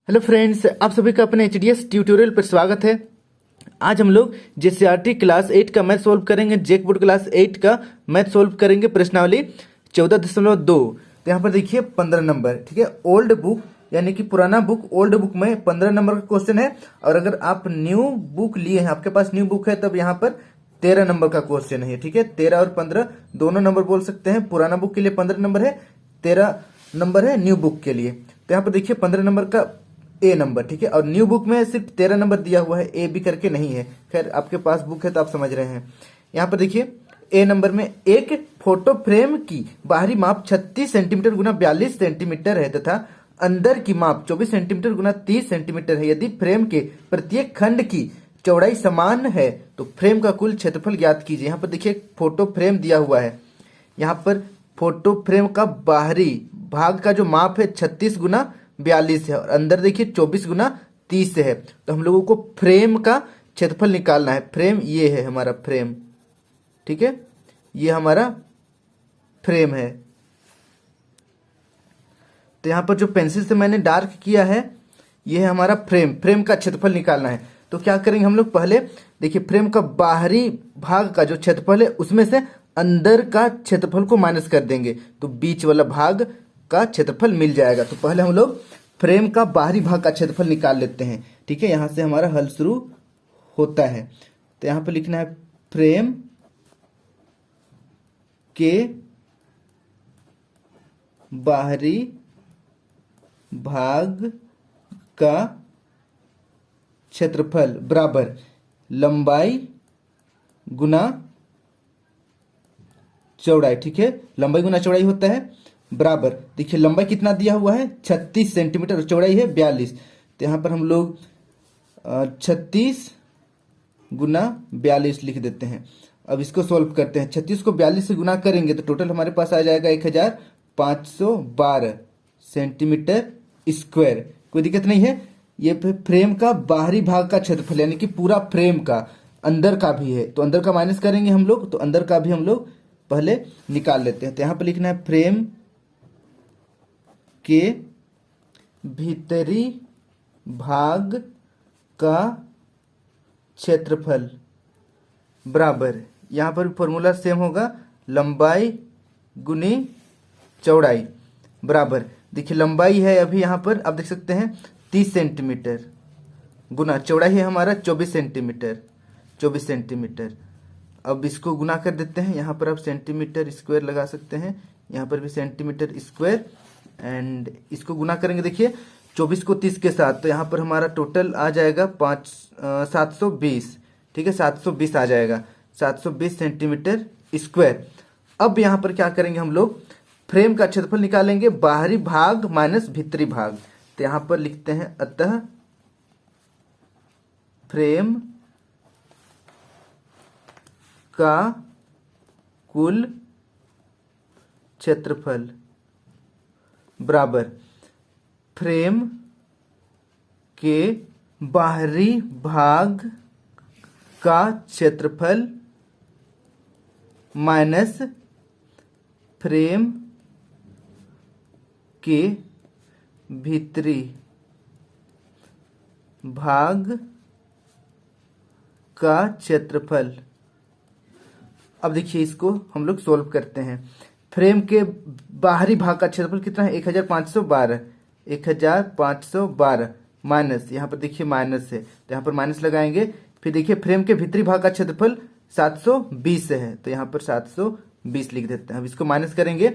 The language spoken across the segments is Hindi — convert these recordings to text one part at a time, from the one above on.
हेलो फ्रेंड्स, आप सभी का अपने एचडीएस ट्यूटोरियल पर स्वागत है। आज हम लोग जेसीईआरटी क्लास 8 का मैथ सॉल्व करेंगे। जेक बोर्ड क्लास 8 का मैथ सॉल्व करेंगे। प्रश्नावली 14.2। तो यहाँ पर देखिए 15 नंबर, ठीक है। ओल्ड बुक यानी कि पुराना बुक, ओल्ड बुक में 15 नंबर का क्वेश्चन है। और अगर आप न्यू बुक लिए हैं, आपके पास न्यू बुक है, तब यहाँ पर 13 नंबर का क्वेश्चन है, ठीक है। 13 और 15 दोनों नंबर बोल सकते हैं। पुराना बुक के लिए 15 नंबर है, 13 नंबर है न्यू बुक के लिए। तो यहाँ पर देखिए 15 नंबर का ए नंबर, ठीक है। और न्यू बुक में सिर्फ 13 नंबर दिया हुआ है, ए बी करके नहीं है। खैर, आपके पास बुक है तो आप समझ रहे हैं। यहाँ पर देखिए ए नंबर में एक फोटो फ्रेम की बाहरी माप 36 सेंटीमीटर गुना 42 सेंटीमीटर है तथा अंदर की माप 24 सेंटीमीटर गुना 30 सेंटीमीटर है। यदि फ्रेम के प्रत्येक खंड की चौड़ाई समान है तो फ्रेम का कुल क्षेत्रफल ज्ञात कीजिए। यहाँ पर देखिए फोटो फ्रेम दिया हुआ है। यहाँ पर फोटो फ्रेम का बाहरी भाग का जो माप है 36 गुना 42 है और अंदर देखिए 24 गुना 30 है। तो हम लोगों को फ्रेम का क्षेत्रफल निकालना है। फ्रेम ये है हमारा फ्रेम, ठीक है। ये हमारा फ्रेम है। तो यहाँ पर जो पेंसिल से मैंने डार्क किया है, ये है हमारा फ्रेम। फ्रेम का क्षेत्रफल निकालना है। तो क्या करेंगे हम लोग, पहले देखिए फ्रेम का बाहरी भाग का जो क्षेत्रफल है उसमें से अंदर का क्षेत्रफल को माइनस कर देंगे तो बीच वाला भाग का क्षेत्रफल मिल जाएगा। तो पहले हम लोग फ्रेम का बाहरी भाग का क्षेत्रफल निकाल लेते हैं, ठीक है। यहां से हमारा हल शुरू होता है। तो यहां पर लिखना है फ्रेम के बाहरी भाग का क्षेत्रफल बराबर लंबाई गुना चौड़ाई, ठीक है। लंबाई गुना चौड़ाई होता है बराबर, देखिए लंबाई कितना दिया हुआ है 36 सेंटीमीटर और चौड़ाई है 42। तो यहाँ पर हम लोग 36 गुना 42 लिख देते हैं। अब इसको सॉल्व करते हैं। 36 को 42 से गुना करेंगे तो टोटल हमारे पास आ जाएगा 1512 सेंटीमीटर स्क्वायर। कोई दिक्कत नहीं है। ये फ्रेम का बाहरी भाग का क्षेत्रफल यानी कि पूरा फ्रेम का, अंदर का भी है तो अंदर का माइनस करेंगे हम लोग, तो अंदर का भी हम लोग पहले निकाल लेते हैं। तो यहाँ पर लिखना है फ्रेम के भीतरी भाग का क्षेत्रफल बराबर, यहां पर फॉर्मूला सेम होगा, लंबाई गुनी चौड़ाई बराबर। देखिए लंबाई है अभी यहां पर आप देख सकते हैं 30 सेंटीमीटर गुना चौड़ाई है हमारा 24 सेंटीमीटर, 24 सेंटीमीटर। अब इसको गुना कर देते हैं। यहाँ पर आप सेंटीमीटर स्क्वायर लगा सकते हैं, यहाँ पर भी सेंटीमीटर स्क्वायर। एंड इसको गुना करेंगे देखिए 24 को 30 के साथ, तो यहाँ पर हमारा टोटल आ जाएगा 720, ठीक है। 720 आ जाएगा, 720 सेंटीमीटर स्क्वायर। अब यहाँ पर क्या करेंगे हम लोग, फ्रेम का क्षेत्रफल निकालेंगे, बाहरी भाग माइनस भीतरी भाग। तो यहाँ पर लिखते हैं अतः फ्रेम का कुल क्षेत्रफल बराबर फ्रेम के बाहरी भाग का क्षेत्रफल माइनस फ्रेम के भीतरी भाग का क्षेत्रफल। अब देखिए इसको हम लोग सोल्व करते हैं। फ्रेम के बाहरी भाग का क्षेत्रफल कितना है 1512, 1512 माइनस, यहाँ पर देखिए माइनस है तो यहाँ पर माइनस लगाएंगे। फिर देखिए फ्रेम के भीतरी भाग का क्षेत्रफल 720 है तो यहाँ पर 720 लिख देते हैं। अब इसको माइनस करेंगे,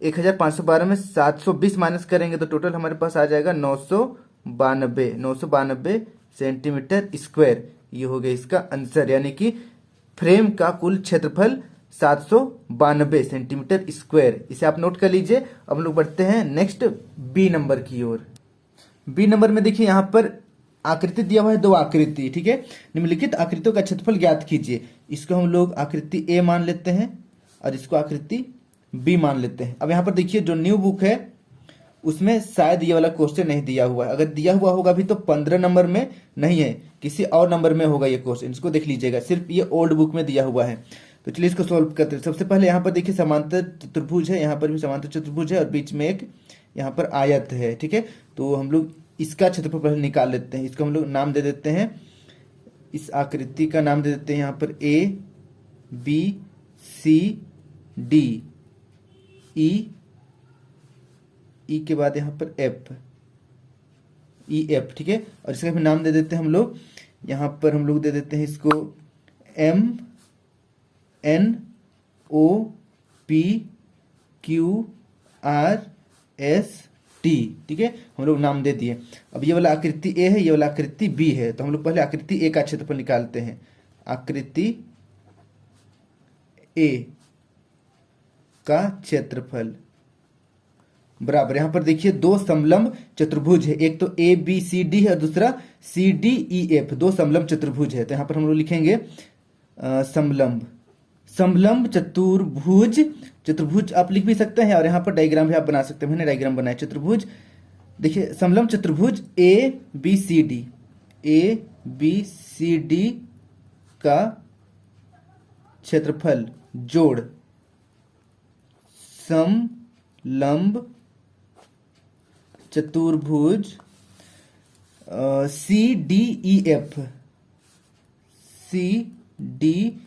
1512 में 720 माइनस करेंगे तो टोटल हमारे पास आ जाएगा 992 सेंटीमीटर स्क्वायर। ये हो गया इसका आंसर, यानी कि फ्रेम का कुल क्षेत्रफल 792 सेंटीमीटर स्क्वायर। इसे आप नोट कर लीजिए। अब हम लोग बढ़ते हैं नेक्स्ट बी नंबर की ओर। बी नंबर में देखिए यहाँ पर आकृति दिया हुआ है, दो आकृति, ठीक है। निम्नलिखित आकृतियों का क्षेत्रफल ज्ञात कीजिए। इसको हम लोग आकृति ए मान लेते हैं और इसको आकृति बी मान लेते हैं। अब यहाँ पर देखिए जो न्यू बुक है उसमें शायद ये वाला क्वेश्चन नहीं दिया हुआ है। अगर दिया हुआ होगा भी तो 15 नंबर में नहीं है, किसी और नंबर में होगा ये क्वेश्चन, इसको देख लीजिएगा। सिर्फ ये ओल्ड बुक में दिया हुआ है। तो चलिए इसको सॉल्व करते हैं। सबसे पहले यहाँ पर देखिए समांतर चतुर्भुज है, यहाँ पर भी समांतर चतुर्भुज है और बीच में एक यहाँ पर आयत है, ठीक है। तो हम लोग इसका क्षेत्रफल पहले निकाल लेते हैं। इसको हम लोग नाम दे देते हैं, इस आकृति का नाम दे देते हैं यहाँ पर ए बी सी डी, ई के बाद यहाँ पर एफ, ई एफ, ठीक है। और इसका भी नाम दे देते हैं हम लोग, यहाँ पर हम लोग दे देते हैं इसको M N O P Q R S T, ठीक है। हम लोग नाम दे दिए। अब ये वाला आकृति ए है, ये वाला आकृति बी है, तो हम लोग पहले आकृति ए का क्षेत्रफल निकालते हैं। आकृति ए का क्षेत्रफल बराबर, यहां पर देखिए दो समलंब चतुर्भुज है, एक तो ए बी सी डी है और दूसरा सी डी ई एफ, दो समलंब चतुर्भुज है। तो यहां पर हम लोग लिखेंगे समलंब चतुर्भुज, चतुर्भुज आप लिख भी सकते हैं और यहाँ पर डायग्राम भी आप बना सकते हैं। मैंने डायग्राम बनाया चतुर्भुज। देखिए समलंब चतुर्भुज A B C D, A B C D का क्षेत्रफल जोड़ समलंब चतुर्भुज C D E F, C D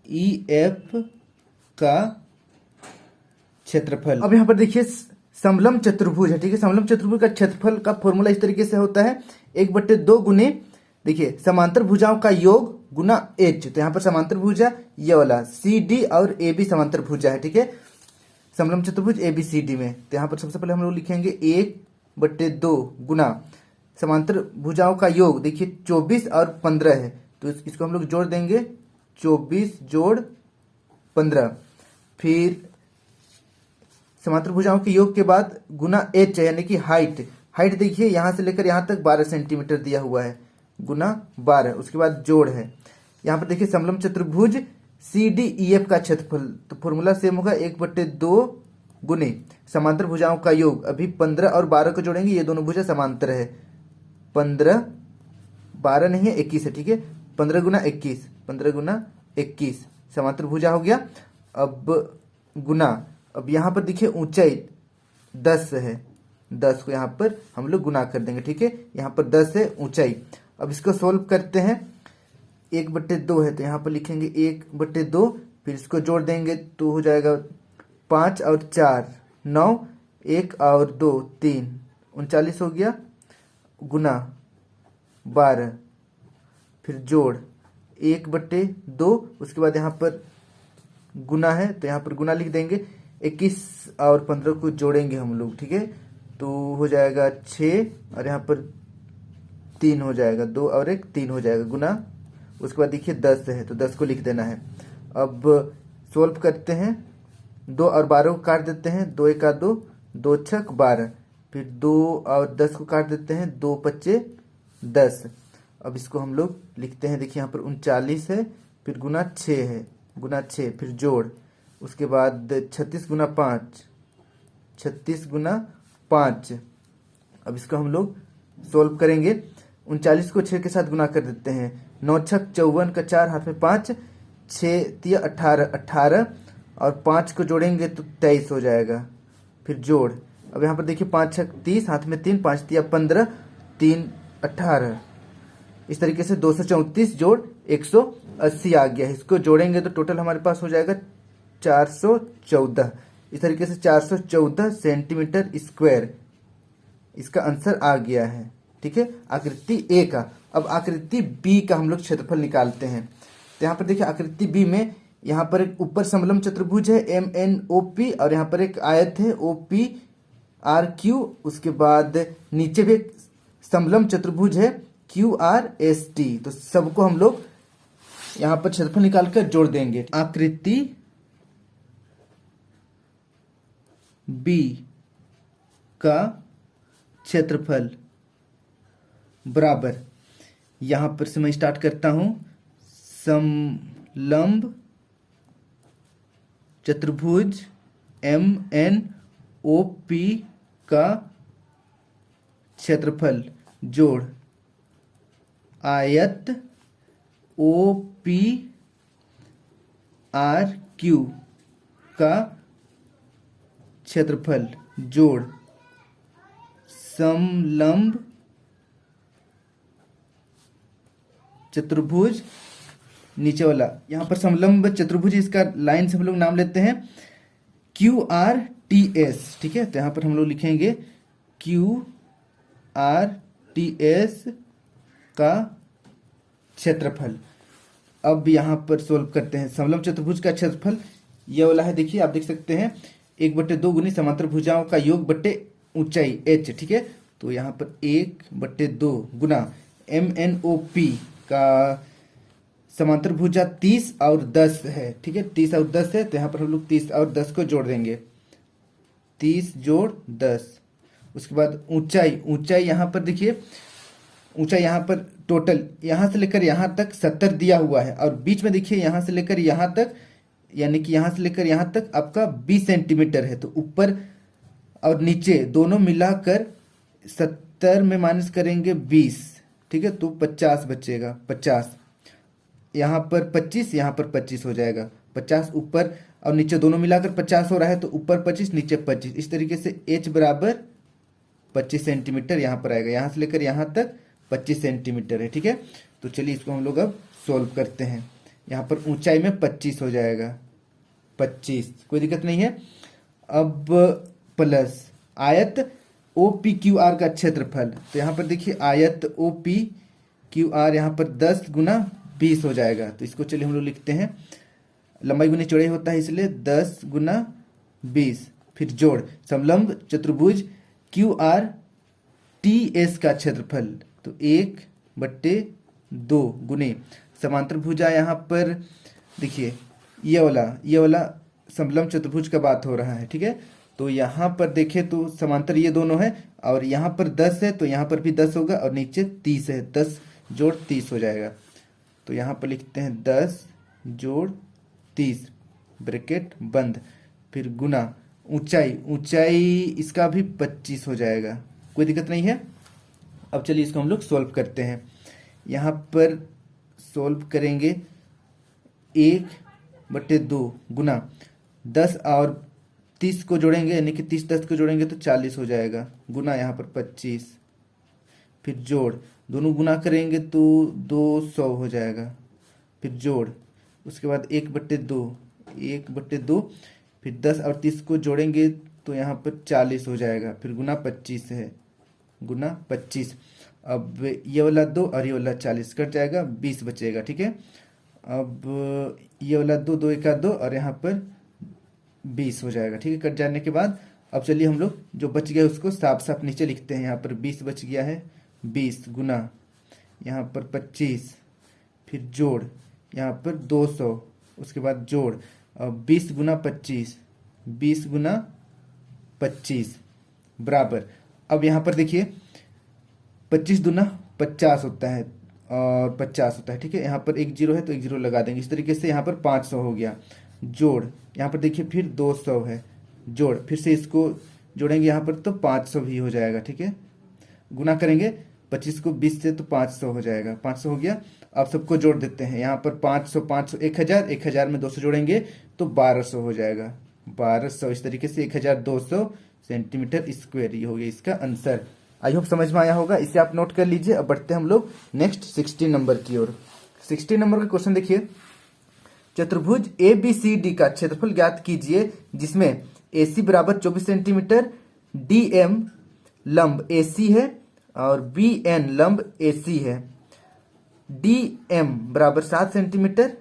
E F का क्षेत्रफल। अब यहां पर देखिए समलंब चतुर्भुज है, ठीक है। समलंब चतुर्भुज का क्षेत्रफल का फॉर्मूला इस तरीके से होता है 1/2 गुने, देखिए समांतर भुजाओं का योग गुना एच। तो यहाँ पर समांतर भुजा ये वाला सी डी और ए बी समांतर भुजा है, ठीक है, समलंब चतुर्भुज ए बी सी डी में। तो यहाँ पर सबसे पहले हम लोग लिखेंगे 1/2 गुना समांतर भुजाओं का योग, देखिए 24 और 15 है, तो इसको हम लोग जोड़ देंगे 24 जोड़ 15, फिर समांतर भुजाओं के योग के बाद गुना एच यानी कि हाइट, हाइट देखिए यहां से लेकर यहां तक 12 सेंटीमीटर दिया हुआ है, गुना 12, उसके बाद जोड़ है। यहाँ पर देखिए समलंब चतुर्भुज सी डी ई एफ का क्षेत्रफल, तो फॉर्मूला सेम होगा 1/2 गुने समांतर भुजाओं का योग, अभी 15 और 12 को जोड़ेंगे, ये दोनों भुजा समांतर है, 15 12 नहीं है 21 है, ठीक है, 15 गुना 21, 15 गुना 21 समांतर भुजा हो गया। अब गुना, अब यहाँ पर देखिए ऊंचाई 10 है, 10 को यहाँ पर हम लोग गुना कर देंगे, ठीक है, यहाँ पर 10 है ऊंचाई। अब इसको सोल्व करते हैं, 1/2 है तो यहाँ पर लिखेंगे 1/2, फिर इसको जोड़ देंगे तो हो जाएगा 5 और 4 9, 1 और 2 3, 39 हो गया, गुना 12, फिर जोड़ 1/2, उसके बाद यहाँ पर गुना है तो यहाँ पर गुना लिख देंगे, 21 और 15 को जोड़ेंगे हम लोग, ठीक है, तो हो जाएगा 6 और यहाँ पर 3 हो जाएगा, 2 और 1 3 हो जाएगा, गुना, उसके बाद देखिए 10 है तो 10 को लिख देना है। अब सोल्व करते हैं, 2 और 12 को काट देते हैं, 2 1 2, 2 6 12, फिर 2 और 10 को काट देते हैं, 2 5 10। अब इसको हम लोग लिखते हैं, देखिए यहाँ पर 39 है, फिर गुना 6 है, गुना 6, फिर जोड़, उसके बाद 36 गुना 5, 36 गुना 5। अब इसको हम लोग सोल्व करेंगे, 39 को 6 के साथ गुना कर देते हैं, 9 6 54 का 4 हाथ में 5, 6 3 18, 18 और 5 को जोड़ेंगे तो 23 हो जाएगा, फिर जोड़। अब यहाँ पर देखिए 5 6 30, हाथ में 3, 5 3 15, 3 18, इस तरीके से 234 जोड़ 180 आ गया है। इसको जोड़ेंगे तो टोटल हमारे पास हो जाएगा 414, इस तरीके से 414 सेंटीमीटर स्क्वायर इसका आंसर आ गया है, ठीक है, आकृति ए का। अब आकृति बी का हम लोग क्षेत्रफल निकालते हैं। तो यहाँ पर देखिए आकृति बी में यहाँ पर एक ऊपर समलंब चतुर्भुज है एम एन ओ पी और यहाँ पर एक आयत है ओ पी आर क्यू, उसके बाद नीचे भी एक समलंब चतुर्भुज है क्यू आर एस टी। तो सबको हम लोग यहाँ पर क्षेत्रफल निकालकर जोड़ देंगे। आकृति बी का क्षेत्रफल बराबर, यहां पर से मैं स्टार्ट करता हूं, समलंब चतुर्भुज एम एन ओ पी का क्षेत्रफल जोड़ आयत ओ पी आर क्यू का क्षेत्रफल जोड़ समलंब चतुर्भुज नीचे वाला, यहाँ पर समलंब चतुर्भुज, इसका लाइन से हम लोग नाम लेते हैं QRTS। ठीक है, तो यहाँ पर हम लोग लिखेंगे QRTS का क्षेत्रफल। अब यहाँ पर सोल्व करते हैं। समलंब चतुर्भुज का क्षेत्रफल यह वाला है, देखिए आप देख सकते हैं 1/2 गुनी समांतर भुजाओं का योग बट्टे ऊंचाई h। ठीक है, तो यहाँ पर 1/2 गुना MNOP का समांतर भुजा 30 और 10 है। ठीक है, 30 और 10 है, तो यहाँ पर हम लोग 30 और 10 को जोड़ देंगे, 30 जोड़ 10। उसके बाद ऊंचाई यहाँ पर देखिए, ऊंचाई यहाँ पर टोटल यहाँ से लेकर यहाँ तक 70 दिया हुआ है, और बीच में देखिए यहाँ से लेकर यहाँ तक, यानी कि यहाँ से लेकर यहाँ तक आपका 20 सेंटीमीटर है। तो ऊपर और नीचे दोनों मिलाकर 70 में माइनस करेंगे 20। ठीक है, तो 50 बचेगा, 50 यहाँ पर 25, यहाँ पर 25 हो जाएगा। 50 ऊपर और नीचे दोनों मिलाकर 50 हो रहा है, तो ऊपर 25 नीचे 25। इस तरीके से h बराबर 25 सेंटीमीटर यहाँ पर आएगा। यहाँ से लेकर यहाँ तक 25 सेंटीमीटर है। ठीक है, तो चलिए इसको हम लोग अब सोल्व करते हैं। यहाँ पर ऊंचाई में 25 हो जाएगा, 25, कोई दिक्कत नहीं है। अब प्लस आयत OPQR का क्षेत्रफल, तो यहाँ पर देखिए आयत OPQR यहाँ पर 10 गुना 20 हो जाएगा। तो इसको चलिए हम लोग लिखते हैं, लंबाई गुनी चौड़ाई होता है इसलिए 10 गुना 20, फिर जोड़ समलंब चतुर्भुज QRTS का क्षेत्रफल, तो 1/2 गुने समांतर भुजा, यहाँ पर देखिए ये वाला समलंब चतुर्भुज का बात हो रहा है। ठीक है, तो यहाँ पर देखें तो समांतर ये दोनों है, और यहाँ पर 10 है तो यहाँ पर भी 10 होगा, और नीचे 30 है, 10 जोड़ 30 हो जाएगा। तो यहाँ पर लिखते हैं 10 जोड़ 30 ब्रैकेट बंद, फिर गुना ऊंचाई इसका भी 25 हो जाएगा, कोई दिक्कत नहीं है। अब चलिए इसको हम लोग सोल्व करते हैं। यहाँ पर सोल्व करेंगे 1/2 गुना 10 और 30 को जोड़ेंगे, यानी कि 30 10 को जोड़ेंगे तो 40 हो जाएगा, गुना यहाँ पर 25, फिर जोड़ दोनों गुना करेंगे तो 200 हो जाएगा, फिर जोड़ उसके बाद 1/2 फिर 10 और 30 को जोड़ेंगे तो यहाँ पर 40 हो जाएगा, फिर गुना 25 है, गुना 25। अब ये वाला 2 और ये वाला 40 कट जाएगा, 20 बचेगा। ठीक है, अब ये वाला 2 2 1 2 और यहाँ पर 20 हो जाएगा। ठीक है, कट जाने के बाद अब चलिए हम लोग जो बच गया उसको साफ साफ नीचे लिखते हैं। यहाँ पर 20 बच गया है, 20 गुना यहाँ पर 25, फिर जोड़ यहाँ पर 200, उसके बाद जोड़ 20 गुना 25, 20 गुना 25 बराबर। अब यहाँ पर देखिए 25 दूना 50 होता है और 50 होता है। ठीक है, यहाँ पर एक जीरो है तो एक जीरो लगा देंगे। इस तरीके से यहाँ पर 500 हो गया, जोड़ यहाँ पर देखिए फिर 200 है, जोड़ फिर से इसको जोड़ेंगे यहाँ पर तो 500 भी हो जाएगा। ठीक है, गुना करेंगे 25 को 20 से तो 500 हो जाएगा, 500 हो गया। अब सबको जोड़ देते हैं, यहाँ पर 500 500 1000, 1000 में 200 जोड़ेंगे तो 1200 हो जाएगा, 1200। इस तरीके से 1200 सेंटीमीटर स्क्वायर, ये हो गया इसका आंसर। आई होप समझ में आया होगा, इसे आप नोट कर लीजिए। अब बढ़ते हैं हम लोग नेक्स्ट 60 नंबर की ओर। 60 नंबर का क्वेश्चन देखिए, चतुर्भुज ABCD का क्षेत्रफल ज्ञात कीजिए जिसमें AC बराबर 24 सेंटीमीटर, DM लंब AC है और BN लंब AC है। DM बराबर 7 सेंटीमीटर,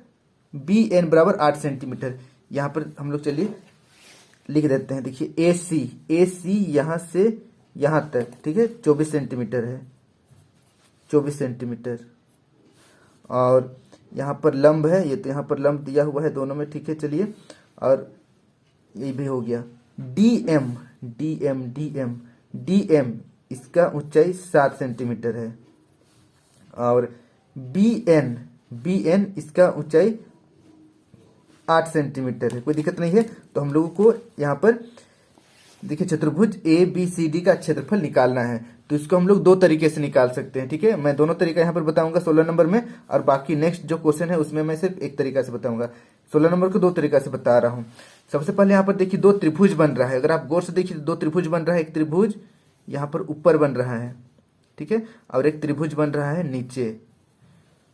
BN बराबर 8 सेंटीमीटर। यहाँ पर हम लोग चलिए लिख देते हैं। देखिए AC यहाँ से यहाँ तक, ठीक है, 24 सेंटीमीटर है, 24 सेंटीमीटर। और यहाँ पर लंब है, ये तो यहाँ पर लंब दिया हुआ है दोनों में। ठीक है, चलिए, और ये भी हो गया। DM इसका ऊंचाई 7 सेंटीमीटर है, और BN इसका ऊंचाई 8 सेंटीमीटर है, कोई दिक्कत नहीं है। तो हम लोगों को यहाँ पर देखिए चतुर्भुज ABCD का क्षेत्रफल निकालना है, तो इसको हम लोग दो तरीके से निकाल सकते हैं। ठीक है, मैं दोनों तरीका यहाँ पर बताऊंगा 16 नंबर में, और बाकी नेक्स्ट जो क्वेश्चन है उसमें मैं सिर्फ एक तरीका से बताऊंगा। 16 नंबर को दो तरीका से बता रहा हूँ। सबसे पहले यहाँ पर देखिए दो त्रिभुज बन रहा है। अगर आप गौर से देखिए दो त्रिभुज बन रहा है, एक त्रिभुज यहाँ पर ऊपर बन रहा है, ठीक है, और एक त्रिभुज बन रहा है नीचे।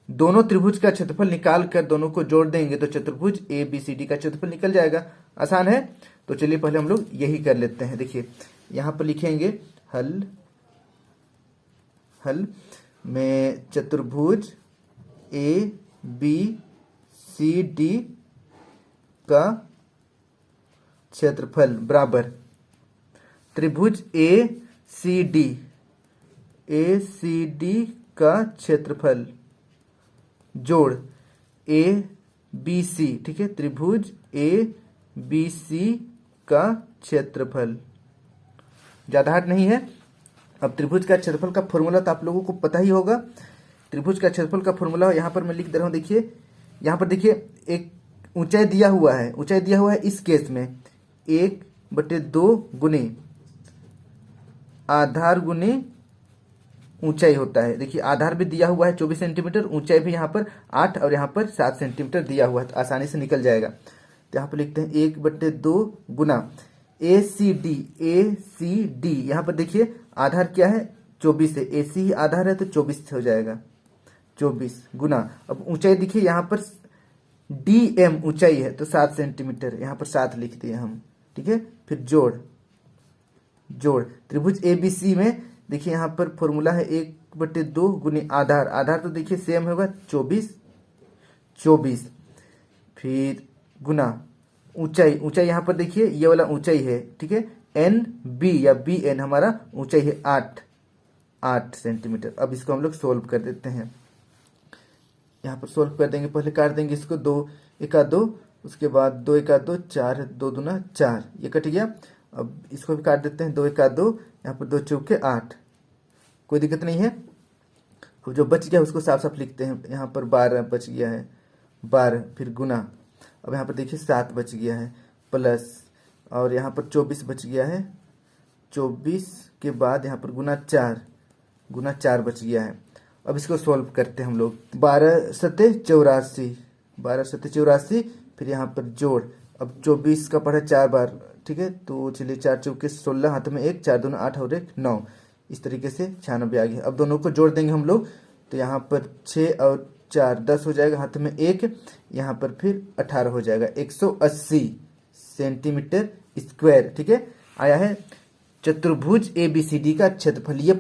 दोनों त्रिभुज का क्षेत्रफल निकाल कर दोनों को जोड़ देंगे तो चतुर्भुज ABCD का क्षेत्रफल निकल जाएगा। आसान है। तो चलिए पहले हम लोग यही कर लेते हैं। देखिए यहाँ पर लिखेंगे हल में चतुर्भुज ABCD का क्षेत्रफल बराबर त्रिभुज ACD का क्षेत्रफल जोड़ ABC, ठीक है, त्रिभुज ABC का क्षेत्रफल। ज्यादा हार्ड नहीं है। अब त्रिभुज का क्षेत्रफल का फॉर्मूला तो आप लोगों को पता ही होगा। त्रिभुज का क्षेत्रफल का फॉर्मूला यहाँ पर मैं लिख दे रहा हूँ। देखिए यहाँ पर देखिए एक ऊंचाई दिया हुआ है। ऊंचाई दिया हुआ है इस केस में 1/2 गुने आधार गुने ऊंचाई होता है। देखिए आधार भी दिया हुआ है 24 सेंटीमीटर, ऊंचाई भी यहाँ पर 8 और यहाँ पर 7 सेंटीमीटर दिया हुआ है, तो आसानी से निकल जाएगा। तो यहाँ पर लिखते हैं 1/2 गुना ACD यहाँ पर देखिए आधार क्या है 24 है, AC ही आधार है तो 24 हो जाएगा। 24 गुना, अब ऊंचाई देखिए यहाँ पर DM ऊंचाई है तो 7 सेंटीमीटर, यहाँ पर 7 लिख दिए हम, ठीक है। फिर जोड़ त्रिभुज ABC में देखिए यहाँ पर फॉर्मूला है 1/2 गुनी आधार तो देखिए सेम होगा 24। फिर गुना ऊंचाई यहाँ पर देखिए ये वाला ऊंचाई है, ठीक है। NB या BN हमारा ऊंचाई है 8 सेंटीमीटर। अब इसको हम लोग सोल्व कर देते हैं। यहाँ पर सोल्व कर देंगे, पहले काट देंगे इसको 2 1 2, उसके बाद 2 1 2 4 2 दूना 4, ये कट गया। अब इसको भी काट देते हैं 2 1 2, यहाँ पर 2 चौके 8, कोई दिक्कत नहीं है। अब जो बच गया उसको साफ साफ लिखते हैं। यहाँ पर 12 बच गया है 12, फिर गुना, अब यहाँ पर देखिए 7 बच गया है प्लस, और यहाँ पर 24 बच गया है। 24 के बाद यहाँ पर गुना 4 बच गया है। अब इसको सॉल्व करते हैं हम लोग। 12 सते 84, फिर यहाँ पर जोड़, अब 24 का पढ़ा 4 बार, ठीक है। तो चलिए 4 चौके 16, हाथ में 1, 4 दूना 8 और 1 9, इस तरीके से 96 आ गया। अब दोनों को जोड़ देंगे हम लोग, तो यहाँ पर 6 और 4 10 हो जाएगा, हाथ में 1, यहाँ पर फिर 18 हो जाएगा। 180 सेंटीमीटर स्क्वायर, ठीक है, आया है चतुर्भुज ABCD का क्षेत्रफल। ये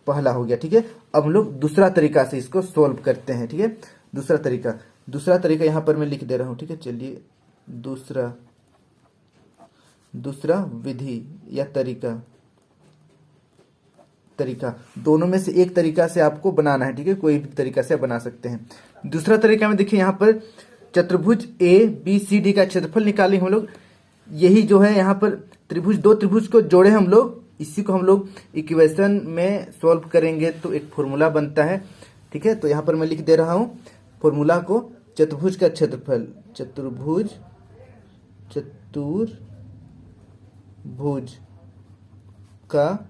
पहला हो गया, ठीक है। अब हम लोग दूसरा तरीका से इसको सोल्व करते हैं, ठीक है। दूसरा तरीका यहाँ पर मैं लिख दे रहा हूँ, ठीक है। चलिए दूसरा विधि या तरीका दोनों में से एक तरीका से आपको बनाना है, ठीक है। कोई भी तरीका से आप बना सकते हैं। दूसरा तरीका में देखिए यहाँ पर चतुर्भुज ABCD का क्षेत्रफल निकालें हम लोग। यही जो है यहाँ पर दो त्रिभुज को जोड़े हम लोग, इसी को हम लोग इक्वेशन में सॉल्व करेंगे तो एक फॉर्मूला बनता है, ठीक है। तो यहाँ पर मैं लिख दे रहा हूँ फॉर्मूला को। चतुर्भुज का क्षेत्रफल, चतुर्भुज का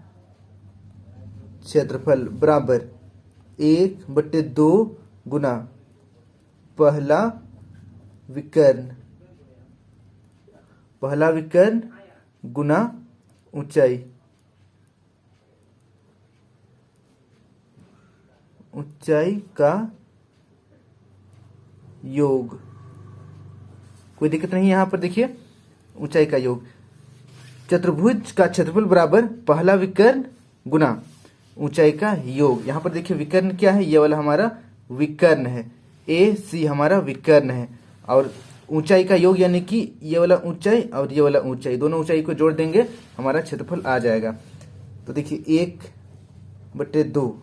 क्षेत्रफल बराबर 1/2 गुना पहला विकर्ण गुना ऊंचाई का योग। कोई दिक्कत नहीं, यहां पर देखिए ऊंचाई का योग। चतुर्भुज का क्षेत्रफल बराबर पहला विकर्ण गुना ऊंचाई का योग। यहाँ पर देखिए विकर्ण क्या है, ये वाला हमारा विकर्ण है, AC हमारा विकर्ण है, और ऊंचाई का योग यानी कि ये वाला ऊंचाई और ये वाला ऊंचाई, दोनों ऊंचाई को जोड़ देंगे हमारा क्षेत्रफल आ जाएगा। तो देखिए 1/2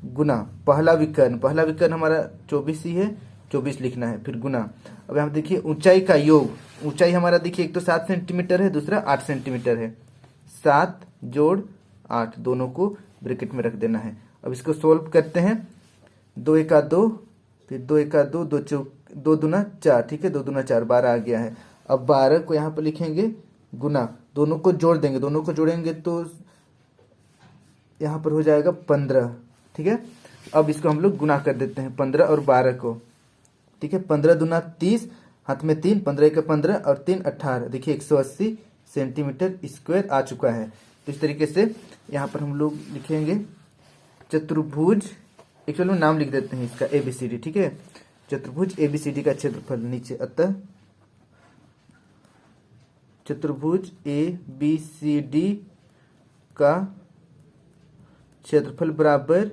गुना पहला विकर्ण हमारा 24 ही है, 24 लिखना है, फिर गुना। अब यहाँ देखिए ऊंचाई का योग, ऊंचाई हमारा देखिए एक तो 7 सेंटीमीटर है, दूसरा 8 सेंटीमीटर है। 7 जोड़ 8 दोनों को ब्रैकेट में रख देना है। अब इसको सोल्व करते हैं। 2 1 2, फिर 2 1 2, 2 दूना 4, ठीक है। 2 दूना 4 12 आ गया है। अब 12 को यहाँ पर लिखेंगे गुना, दोनों को जोड़ देंगे, दोनों को जोड़ेंगे तो यहाँ पर हो जाएगा 15, ठीक है। अब इसको हम लोग गुना कर देते हैं 15 और 12 को, ठीक है। 15 दूना 30, हाथ में 3, 15 1 15 और 3 18, देखिए 180 सेंटीमीटर स्क्वायर आ चुका है। तो इस तरीके से यहाँ पर हम लोग लिखेंगे चतुर्भुज एक्चुअल में नाम लिख देते हैं इसका ABCD, ठीक है। चतुर्भुज ABCD का क्षेत्रफल नीचे, अतः चतुर्भुज ABCD का क्षेत्रफल बराबर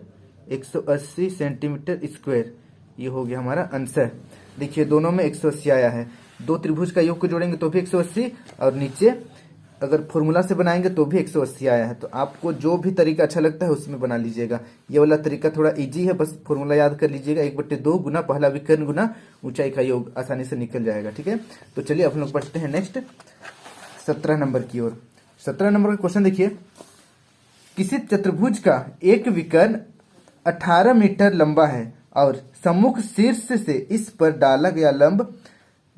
180 सेंटीमीटर स्क्वायर। ये हो गया हमारा आंसर। देखिए दोनों में 180 आया है, दो त्रिभुज का योग को जोड़ेंगे तो भी 180, और नीचे अगर फॉर्मूला से बनाएंगे तो भी 180 आया है। तो आपको जो भी तरीका अच्छा लगता है उसमें बना लीजिएगा। ये वाला तरीका थोड़ा इजी है, बस फॉर्मूला याद कर लीजिएगा, 1/2 गुना पहला विकर्ण गुना ऊंचाई का योग, आसानी से निकल जाएगा, ठीक है। तो चलिए अपन लोग पढ़ते हैं नेक्स्ट 17 नंबर की ओर। 17 नंबर का क्वेश्चन देखिए, किसी चतुर्भुज का एक विकर्ण 18 मीटर लंबा है और सम्मुख शीर्ष से इस पर डाला गया लंब,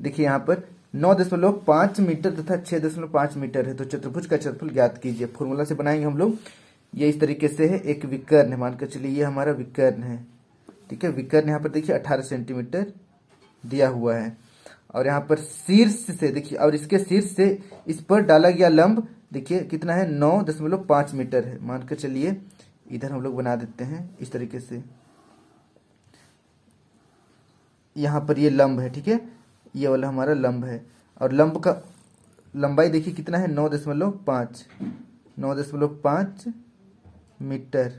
देखिए यहाँ पर 9.5 मीटर तथा 6.5 मीटर है। तो चतुर्भुज का क्षेत्रफल ज्ञात कीजिए। फॉर्मूला से बनाएंगे हम लोग। ये इस तरीके से है, एक विकर्ण है, मानकर चलिए ये हमारा विकर्ण है, ठीक है। विकर्ण यहाँ पर देखिए 18 सेंटीमीटर दिया हुआ है, और यहाँ पर शीर्ष से देखिए, और इसके शीर्ष से इस पर डाला गया लंब देखिए कितना है, 9.5 मीटर है। मानकर चलिए इधर हम लोग बना देते हैं इस तरीके से, यहाँ पर ये लंब है, ठीक है, ये वाला हमारा लंब है, और लंब का लंबाई देखिए कितना है, 9.5 मीटर,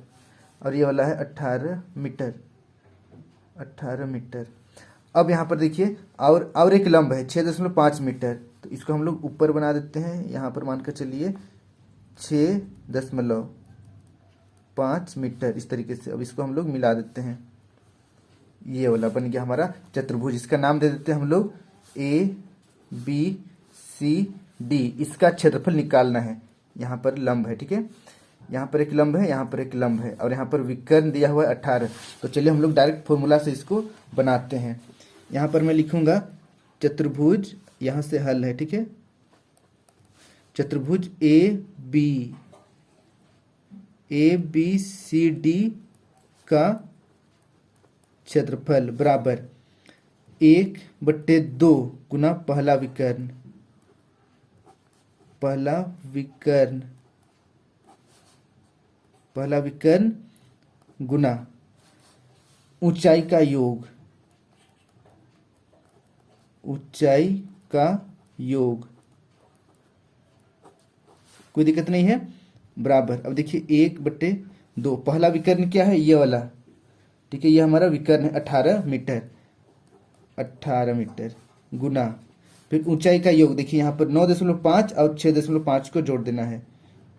और ये वाला है 18 मीटर। अब यहाँ पर देखिए और एक लंब है 6.5 मीटर, तो इसको हम लोग ऊपर बना देते हैं। यहाँ पर मानकर चलिए 6.5 मीटर इस तरीके से। अब इसको हम लोग मिला देते हैं, ये वाला बन गया हमारा चतुर्भुज। इसका नाम दे देते हैं हम लोग ABCD। इसका क्षेत्रफल निकालना है। यहाँ पर लंब है, ठीक है, यहाँ पर एक लंब है, यहाँ पर एक लंब है, और यहाँ पर विकर्ण दिया हुआ है 18। तो चलिए हम लोग डायरेक्ट फॉर्मूला से इसको बनाते हैं। यहाँ पर मैं लिखूंगा चतुर्भुज, यहाँ से हल है, ठीक है। चतुर्भुज ABCD का क्षेत्रफल बराबर 1/2 गुना पहला विकर्ण गुना ऊंचाई का योग, कोई दिक्कत नहीं है, बराबर। अब देखिए 1/2, पहला विकर्ण क्या है, ये वाला, ठीक है, ये हमारा विकर्ण है 18 मीटर गुना, फिर ऊंचाई का योग देखिए यहाँ पर 9.5 और 6.5 को जोड़ देना है,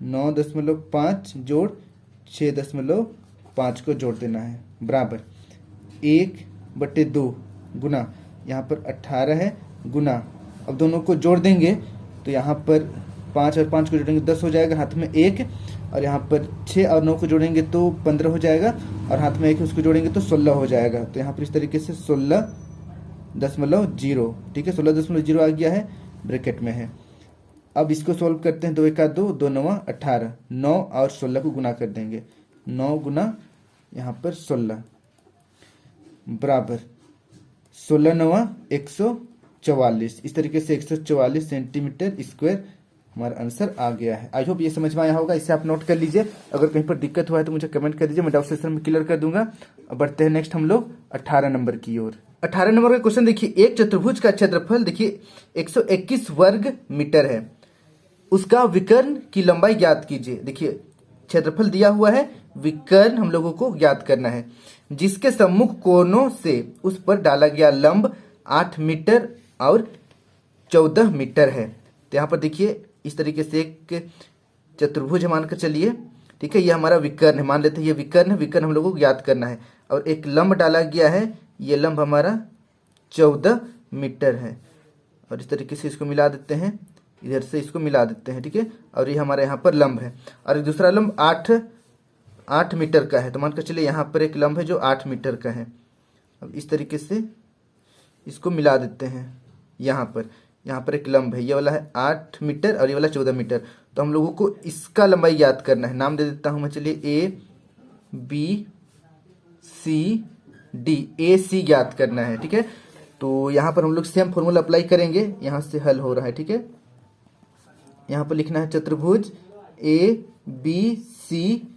9.5 जोड़ 6.5 को जोड़ देना है, बराबर 1/2 गुना, यहाँ पर 18 है गुना, अब दोनों को जोड़ देंगे तो यहाँ पर 5 और 5 को जोड़ेंगे 10 हो जाएगा, हाथ में 1, और यहाँ पर 6 और 9 को जोड़ेंगे तो 15 हो जाएगा, और हाथ में 1 उसको जोड़ेंगे तो 16 हो जाएगा। तो यहाँ पर इस तरीके से 16.0, ठीक है, 16.0 आ गया है, ब्रैकेट में है। अब इसको सोल्व करते हैं, 2 1 2, 2 9 18, 9 और 16 को गुना कर देंगे, 9 गुना यहाँ पर 16 बराबर 16 9 144। इस तरीके से 144 सेंटीमीटर स्क्वायर हमारा आंसर आ गया है। आई होप ये समझ में आया होगा। इसे आप नोट कर लीजिए, अगर कहीं पर दिक्कत हुआ है तो मुझे कमेंट कर दीजिए, मैं डाउट सेशन में क्लियर कर दूंगा। अब बढ़ते हैं नेक्स्ट हम लोग 18 नंबर की ओर। 18 नंबर का क्वेश्चन देखिए, एक चतुर्भुज का क्षेत्रफल देखिए 121 वर्ग मीटर है, उसका विकर्ण की लंबाई ज्ञात कीजिए। देखिए क्षेत्रफल दिया हुआ है, विकर्ण हम लोगों को ज्ञात करना है, जिसके सम्मुख कोनों से उस पर डाला गया लंब 8 मीटर और 14 मीटर है। तो यहाँ पर देखिए इस तरीके से एक चतुर्भुज मानकर चलिए, ठीक है, ये हमारा विकर्ण है, मान लेते हैं ये विकर्ण है, विकर्ण हम लोगों को ज्ञात करना है, और एक लंब डाला गया है, ये लंब हमारा 14 मीटर है, और इस तरीके से इसको मिला देते हैं, इधर से इसको मिला देते हैं, ठीक है, और ये हमारे यहाँ पर लंब है, और एक दूसरा लंब 8 मीटर का है। तो मानकर चलिए यहाँ पर एक लंब है जो 8 मीटर का है। अब इस तरीके से इसको मिला देते हैं, यहाँ पर एक लंब है, ये वाला है 8 मीटर और ये वाला 14 मीटर। तो हम लोगों को इसका लंबाई ज्ञात करना है, नाम दे देता हूं मैं, चलिए AC ज्ञात करना है, ठीक है। तो यहाँ पर हम लोग सेम फॉर्मूला अप्लाई करेंगे, यहाँ से हल हो रहा है, ठीक है। यहाँ पर लिखना है चतुर्भुज ABCD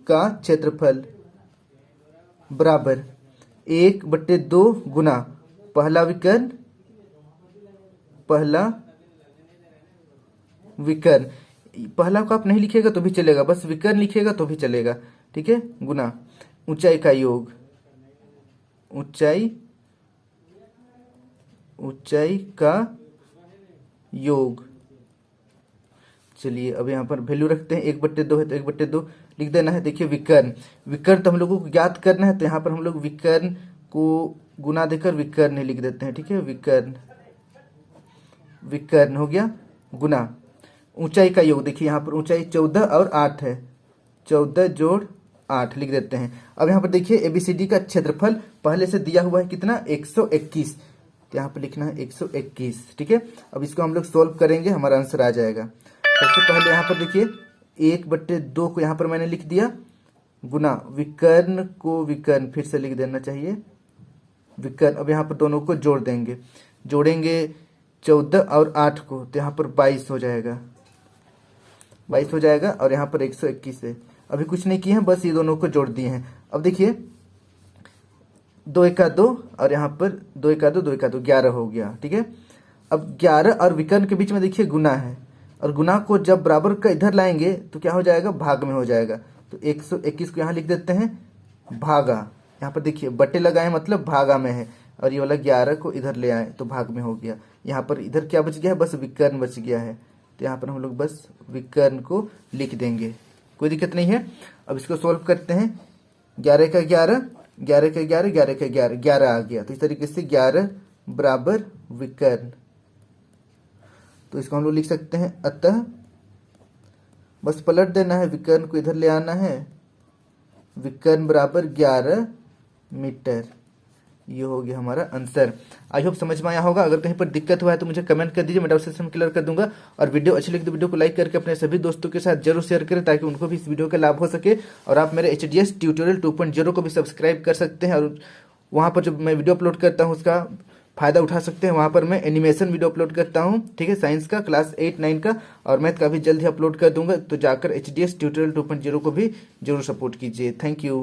का क्षेत्रफल बराबर 1/2 गुना पहला विकर्ण पहला को आप नहीं लिखेगा तो भी चलेगा, बस विकर्ण लिखेगा तो भी चलेगा, ठीक है, गुना ऊंचाई का योग, ऊंचाई का योग। चलिए अब यहाँ पर वैल्यू रखते हैं, 1/2 है तो 1/2 लिख देना है। देखिए विकर्ण तो हम लोगों को ज्ञात करना है, तो यहाँ पर हम लोग विकर्ण को गुना देकर विकर्ण लिख देते हैं, ठीक है, विकर्ण हो गया गुना ऊंचाई का योग। देखिए यहाँ पर ऊंचाई 14 और 8 है, 14 जोड़ 8 लिख देते हैं। अब यहाँ पर देखिए एबीसीडी का क्षेत्रफल पहले से दिया हुआ है कितना, 121, तो यहाँ पर लिखना है 121, ठीक है। अब इसको हम लोग सोल्व करेंगे, हमारा आंसर आ जाएगा। सबसे पहले यहाँ पर देखिए 1/2 को यहाँ पर मैंने लिख दिया गुना विकर्ण को विकर्ण, फिर से लिख देना चाहिए विकर्ण। अब यहाँ पर दोनों को जोड़ेंगे 14 और 8 को, तो यहाँ पर 22 हो जाएगा, 22 हो जाएगा। और यहाँ पर 121 है। अभी कुछ नहीं किए हैं, बस ये दोनों को जोड़ दिए हैं। अब देखिए 2 1 2 और यहाँ पर 2 1 2 2 1 2 11 हो गया, ठीक है। अब 11 और विकर्ण के बीच में देखिए गुना है, और गुना को जब बराबर का इधर लाएंगे तो क्या हो जाएगा, भाग में हो जाएगा। तो 121 को यहाँ लिख देते हैं भागा, यहाँ पर देखिए बटे लगाए मतलब भागा में है, और ये वाला 11 को इधर ले आए तो भाग में हो गया। यहाँ पर इधर क्या बच गया है, बस विकर्ण बच गया है, तो यहाँ पर हम लोग बस विकर्ण को लिख देंगे, कोई दिक्कत नहीं है। अब इसको सोल्व करते हैं, 11 का 11, 11 का 11, 11 का 11, 11 आ गया। तो इस तरीके से 11 बराबर विकर्ण, तो इसको हम लोग लिख सकते हैं अतः, बस पलट देना है, विकर्ण को इधर ले आना है, विकर्ण बराबर 11 मीटर। ये हो गया हमारा आंसर। आई होप समझ में आया होगा। अगर कहीं पर दिक्कत हुआ है तो मुझे कमेंट कर दीजिए, मैं डाउट सेक्शन में क्लियर कर दूंगा। और वीडियो अच्छी लगी तो वीडियो को लाइक करके अपने सभी दोस्तों के साथ जरूर शेयर करें, ताकि उनको भी इस वीडियो का लाभ हो सके। और आप मेरे HDS ट्यूटोरियल 2.0 को भी सब्सक्राइब कर सकते हैं, और वहाँ पर जो मैं वीडियो अपलोड करता हूँ उसका फायदा उठा सकते हैं। वहाँ पर मैं एनिमेशन वीडियो अपलोड करता हूँ, ठीक है, साइंस का क्लास 8 9 का, और मैथ का भी जल्द ही अपलोड कर दूंगा। तो जाकर HDS ट्यूटोरियल 2.0 को भी जरूर सपोर्ट कीजिए। Thank you.